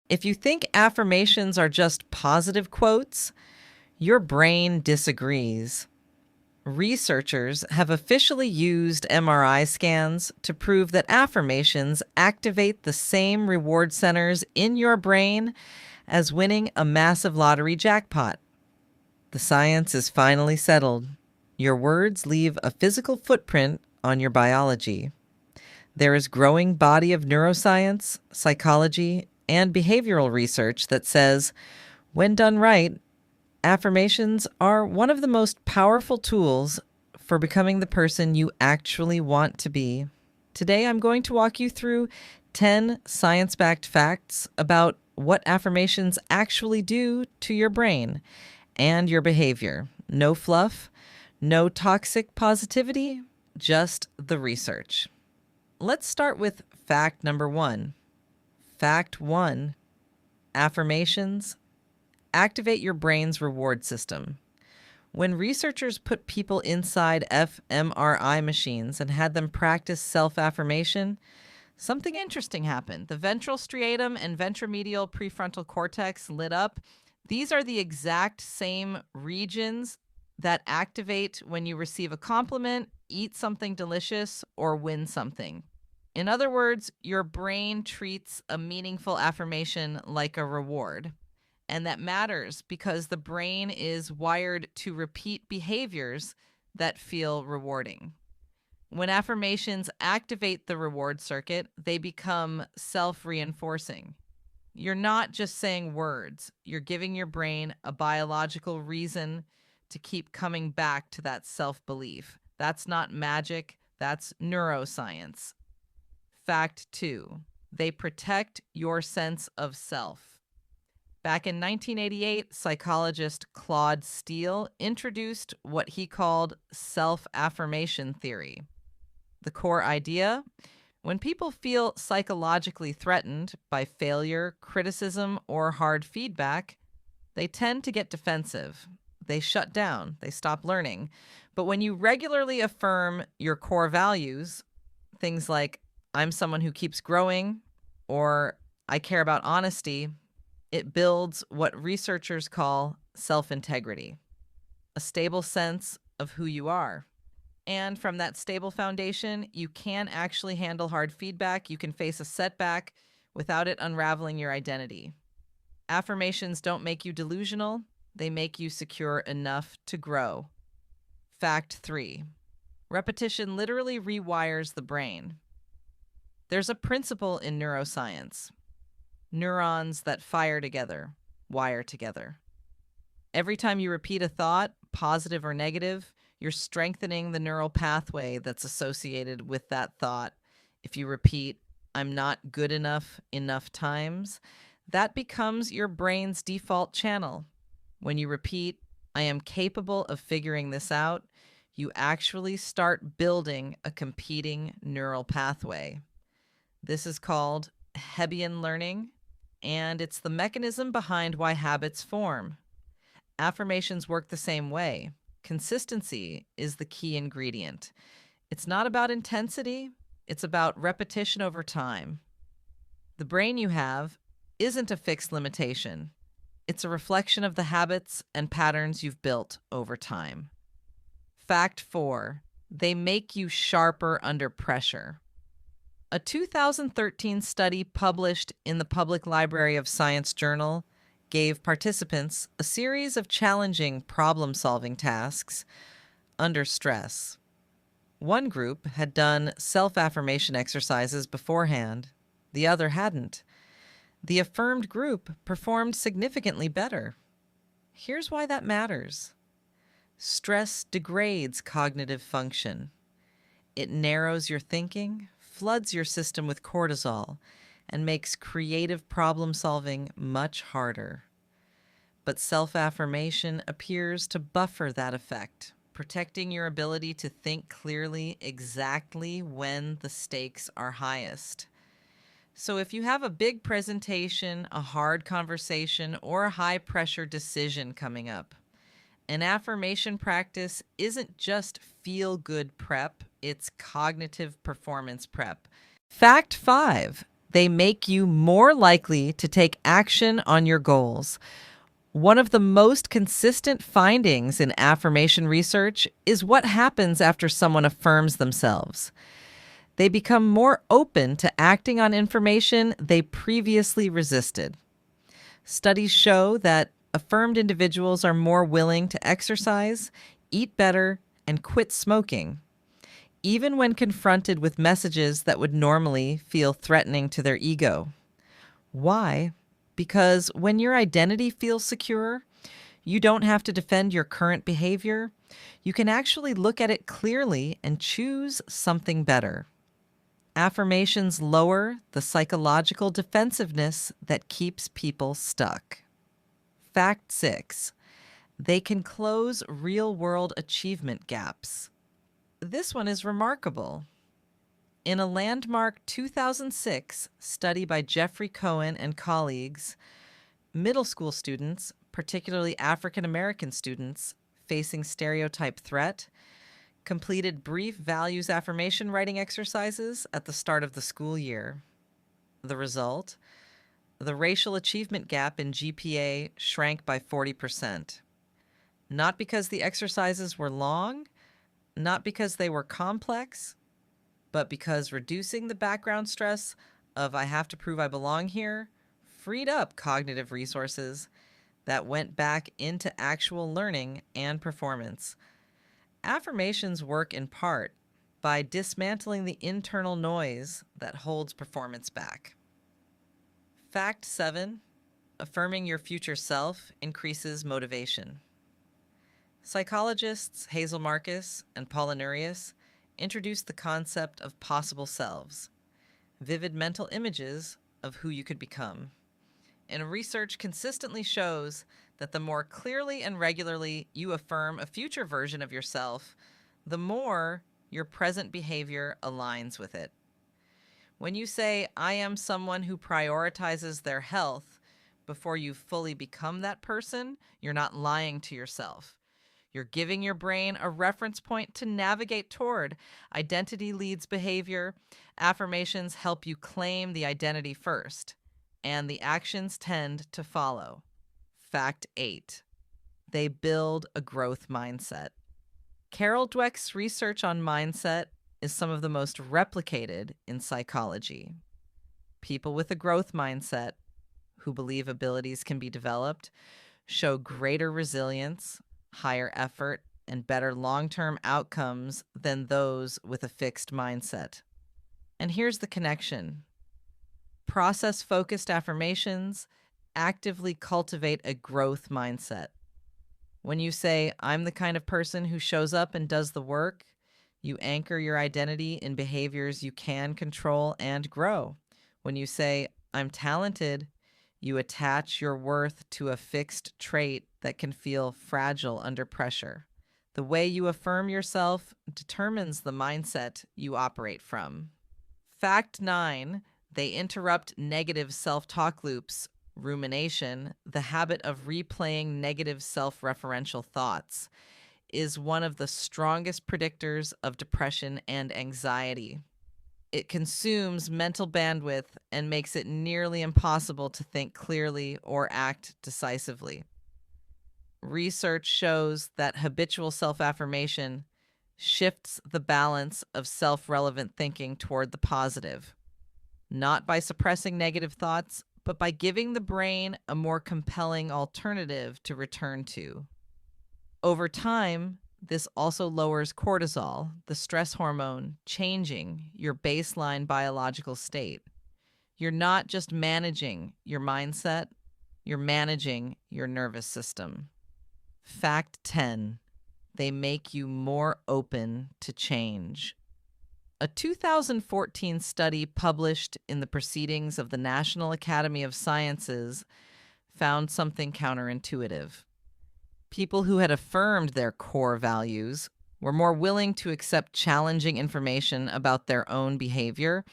If you think affirmations are just positive quotes, your brain disagrees. Researchers have officially used MRI scans to prove that affirmations activate the same reward centers in your brain as winning a massive lottery jackpot. The science is finally settled. Your words leave a physical footprint on your biology. There is growing body of neuroscience, psychology, and behavioral research that says, when done right, affirmations are one of the most powerful tools for becoming the person you actually want to be. Today, I'm going to walk you through 10 science-backed facts about what affirmations actually do to your brain and your behavior. No fluff, no toxic positivity, just the research. Let's start with fact number 1. Fact 1, affirmations activate your brain's reward system. When researchers put people inside fMRI machines and had them practice self-affirmation, something interesting happened. The ventral striatum and ventromedial prefrontal cortex lit up. These are the exact same regions that activate when you receive a compliment, eat something delicious, or win something. In other words, your brain treats a meaningful affirmation like a reward. And that matters because the brain is wired to repeat behaviors that feel rewarding. When affirmations activate the reward circuit, they become self-reinforcing. You're not just saying words, you're giving your brain a biological reason to keep coming back to that self-belief. That's not magic, that's neuroscience. Fact 2, they protect your sense of self. Back in 1988, psychologist Claude Steele introduced what he called self-affirmation theory. The core idea: when people feel psychologically threatened by failure, criticism, or hard feedback, they tend to get defensive. They shut down, they stop learning. But when you regularly affirm your core values, things like, I'm someone who keeps growing, or I care about honesty, it builds what researchers call self-integrity, a stable sense of who you are. And from that stable foundation, you can actually handle hard feedback. You can face a setback without it unraveling your identity. Affirmations don't make you delusional. They make you secure enough to grow. Fact 3, repetition literally rewires the brain. There's a principle in neuroscience. Neurons that fire together, wire together. Every time you repeat a thought, positive or negative, you're strengthening the neural pathway that's associated with that thought. If you repeat, I'm not good enough times, that becomes your brain's default channel. When you repeat, I am capable of figuring this out, you actually start building a competing neural pathway. This is called Hebbian learning, and it's the mechanism behind why habits form. Affirmations work the same way. Consistency is the key ingredient. It's not about intensity, it's about repetition over time. The brain you have isn't a fixed limitation. It's a reflection of the habits and patterns you've built over time. Fact 4, they make you sharper under pressure. A 2013 study published in the Public Library of Science journal gave participants a series of challenging problem-solving tasks under stress. One group had done self-affirmation exercises beforehand. The other hadn't. The affirmed group performed significantly better. Here's why that matters. Stress degrades cognitive function. It narrows your thinking, floods your system with cortisol, and makes creative problem-solving much harder. But self-affirmation appears to buffer that effect, protecting your ability to think clearly exactly when the stakes are highest. So if you have a big presentation, a hard conversation, or a high-pressure decision coming up, an affirmation practice isn't just feel-good prep, it's cognitive performance prep. Fact 5, They make you more likely to take action on your goals. One of the most consistent findings in affirmation research is what happens after someone affirms themselves. They become more open to acting on information they previously resisted. Studies show that affirmed individuals are more willing to exercise, eat better, and quit smoking, even when confronted with messages that would normally feel threatening to their ego. Why? Because when your identity feels secure, you don't have to defend your current behavior. You can actually look at it clearly and choose something better. Affirmations lower the psychological defensiveness that keeps people stuck. Fact 6. They can close real-world achievement gaps. This one is remarkable. In a landmark 2006 study by Jeffrey Cohen and colleagues, middle school students, particularly African American students facing stereotype threat, completed brief values affirmation writing exercises at the start of the school year. The result? The racial achievement gap in GPA shrank by 40%. Not because the exercises were long, not because they were complex, but because reducing the background stress of I have to prove I belong here freed up cognitive resources that went back into actual learning and performance. Affirmations work in part by dismantling the internal noise that holds performance back. Fact 7. Affirming your future self increases motivation. Psychologists Hazel Marcus and Paula Nurius introduced the concept of possible selves, vivid mental images of who you could become. And research consistently shows that the more clearly and regularly you affirm a future version of yourself, the more your present behavior aligns with it. When you say, I am someone who prioritizes their health, before you fully become that person, you're not lying to yourself. You're giving your brain a reference point to navigate toward. Identity leads behavior. Affirmations help you claim the identity first, and the actions tend to follow. Fact 8. They build a growth mindset. Carol Dweck's research on mindset is some of the most replicated in psychology. People with a growth mindset, who believe abilities can be developed, show greater resilience, higher effort, and better long-term outcomes than those with a fixed mindset. And here's the connection. Process-focused affirmations actively cultivate a growth mindset. When you say, I'm the kind of person who shows up and does the work, you anchor your identity in behaviors you can control and grow. When you say, I'm talented, you attach your worth to a fixed trait that can feel fragile under pressure. The way you affirm yourself determines the mindset you operate from. Fact 9. They interrupt negative self-talk loops, rumination, the habit of replaying negative self-referential thoughts, is one of the strongest predictors of depression and anxiety. It consumes mental bandwidth and makes it nearly impossible to think clearly or act decisively. Research shows that habitual self-affirmation shifts the balance of self-relevant thinking toward the positive, not by suppressing negative thoughts, but by giving the brain a more compelling alternative to return to. Over time, this also lowers cortisol, the stress hormone, changing your baseline biological state. You're not just managing your mindset, you're managing your nervous system. Fact 10. They make you more open to change. A 2014 study published in the Proceedings of the National Academy of Sciences found something counterintuitive. People who had affirmed their core values were more willing to accept challenging information about their own behavior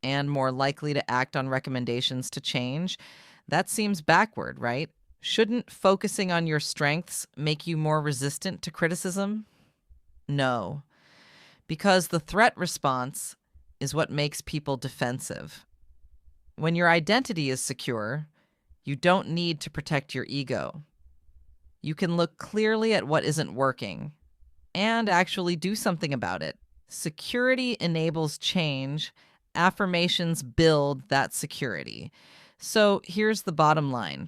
and more likely to act on recommendations to change. That seems backward, right? Shouldn't focusing on your strengths make you more resistant to criticism? No, because the threat response is what makes people defensive. When your identity is secure, you don't need to protect your ego. You can look clearly at what isn't working and actually do something about it. Security enables change. Affirmations build that security. So here's the bottom line.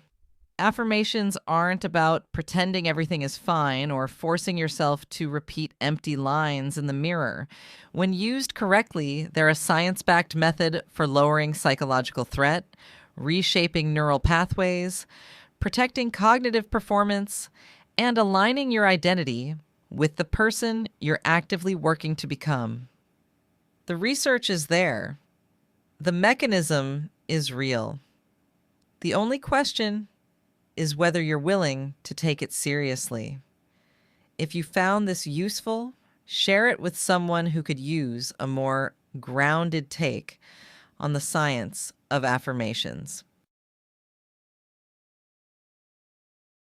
Affirmations aren't about pretending everything is fine or forcing yourself to repeat empty lines in the mirror. When used correctly, they're a science-backed method for lowering psychological threat, reshaping neural pathways, protecting cognitive performance, and aligning your identity with the person you're actively working to become. The research is there. The mechanism is real. The only question is whether you're willing to take it seriously. If you found this useful, share it with someone who could use a more grounded take on the science of affirmations.